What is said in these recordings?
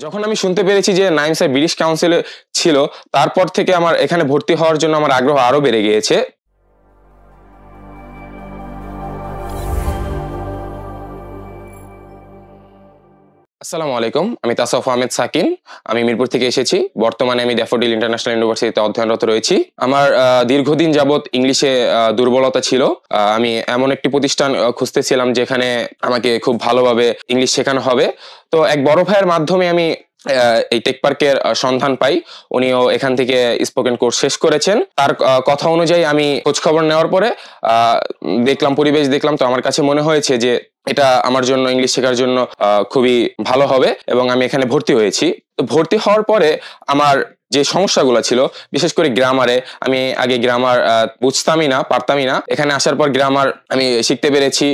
যখন আমি শুনতে পেরেছি যে নাইম স্যার ব্রিটিশ কাউন্সিলে ছিল, তারপর থেকে আমার এখানে ভর্তি হওয়ার জন্য আমার আগ্রহ আরো বেড়ে গিয়েছে। আসসালামু আলাইকুম, আমি তাসাউফ আহমেদ সাকিন। আমি মিরপুর থেকে এসেছি। বর্তমানে আমি ড্যাফোডিল ইন্টারন্যাশনাল ইউনিভার্সিটিতে অধ্যয়নরত রয়েছি। আমার দীর্ঘদিন যাবৎ ইংলিশে দুর্বলতা ছিল। আমি এমন একটি প্রতিষ্ঠান খুঁজতেছিলাম যেখানে আমাকে খুব ভালোভাবে ইংলিশ শেখানো হবে। তো এক বড় ভাইয়ের মাধ্যমে আমি এই টেক পার্কের সন্ধান পাই। উনিও এখান থেকে স্পোকেন কোর্স শেষ করেছেন। তার কথা অনুযায়ী আমি খোঁজ খবর নেওয়ার পরে দেখলাম, পরিবেশ দেখলাম, তো আমার কাছে মনে হয়েছে যে এটা আমার জন্য, ইংলিশ শেখার জন্য খুবই ভালো হবে, এবং আমি এখানে ভর্তি হয়েছি। তো ভর্তি হওয়ার পরে আমার যে সমস্যাগুলো ছিল, বিশেষ করে গ্রামারে, আমি আগে গ্রামার বুঝতামই না, পারতামই না। এখানে আসার পর গ্রামার আমি শিখতে পেরেছি।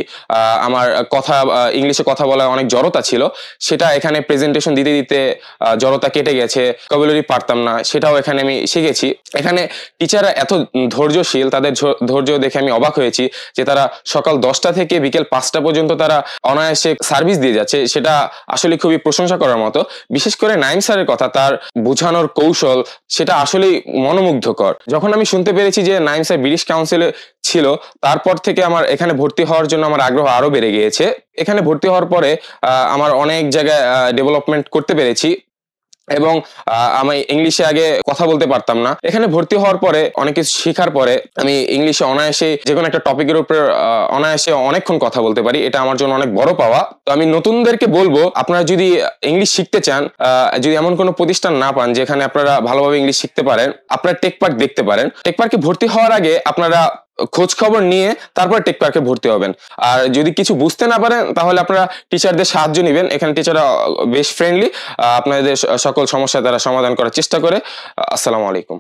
আমার কথা, ইংলিশে কথা বলা অনেক জড়তা ছিল, সেটা এখানে প্রেজেন্টেশন দিতে দিতে জড়তা কেটে গেছে। ভোকাবুলারি পারতাম না, সেটাও এখানে আমি শিখেছি। এখানে টিচাররা এত ধৈর্যশীল, তাদের ধৈর্য দেখে আমি অবাক হয়েছি যে তারা সকাল 10টা থেকে বিকেল 5টা পর্যন্ত তারা অনায়াসে সার্ভিস দিয়ে যাচ্ছে। সেটা আসলে খুবই প্রশংসা করার মতো। বিশেষ করে নাইম স্যারের কথা, তার বোঝানোর কৌশল, সেটা আসলেই মনোমুগ্ধকর। যখন আমি শুনতে পেরেছি যে নাইম স্যার ব্রিটিশ কাউন্সিলে ছিল, তারপর থেকে আমার এখানে ভর্তি হওয়ার জন্য আমার আগ্রহ আরো বেড়ে গিয়েছে। এখানে ভর্তি হওয়ার পরে আমার অনেক জায়গায় ডেভেলপমেন্ট করতে পেরেছি, এবং আমি ইংলিশে আগে কথা বলতে পারতাম না। এখানে ভর্তি হওয়ার পরে অনেক কিছু শেখার পরে আমি ইংলিশে অনায়াসে যে কোনো একটা টপিকের উপর অনায়াসে অনেকক্ষণ কথা বলতে পারি। এটা আমার জন্য অনেক বড় পাওয়া। তো আমি নতুনদেরকে বলবো, আপনারা যদি ইংলিশ শিখতে চান, যদি এমন কোনো প্রতিষ্ঠান না পান যেখানে আপনারা ভালোভাবে ইংলিশ শিখতে পারেন, আপনারা টেক পার্ক দেখতে পারেন। টেক পার্কে ভর্তি হওয়ার আগে আপনারা খোঁজ খবর নিয়ে তারপর টেক পার্কে ভর্তি হবেন। আর যদি কিছু বুঝতে না পারেন, তাহলে আপনারা টিচারদের সাহায্য নেবেন। এখানে টিচাররা বেশ ফ্রেন্ডলি, আপনাদের সকল সমস্যা তারা সমাধান করার চেষ্টা করে। আসসালামু আলাইকুম।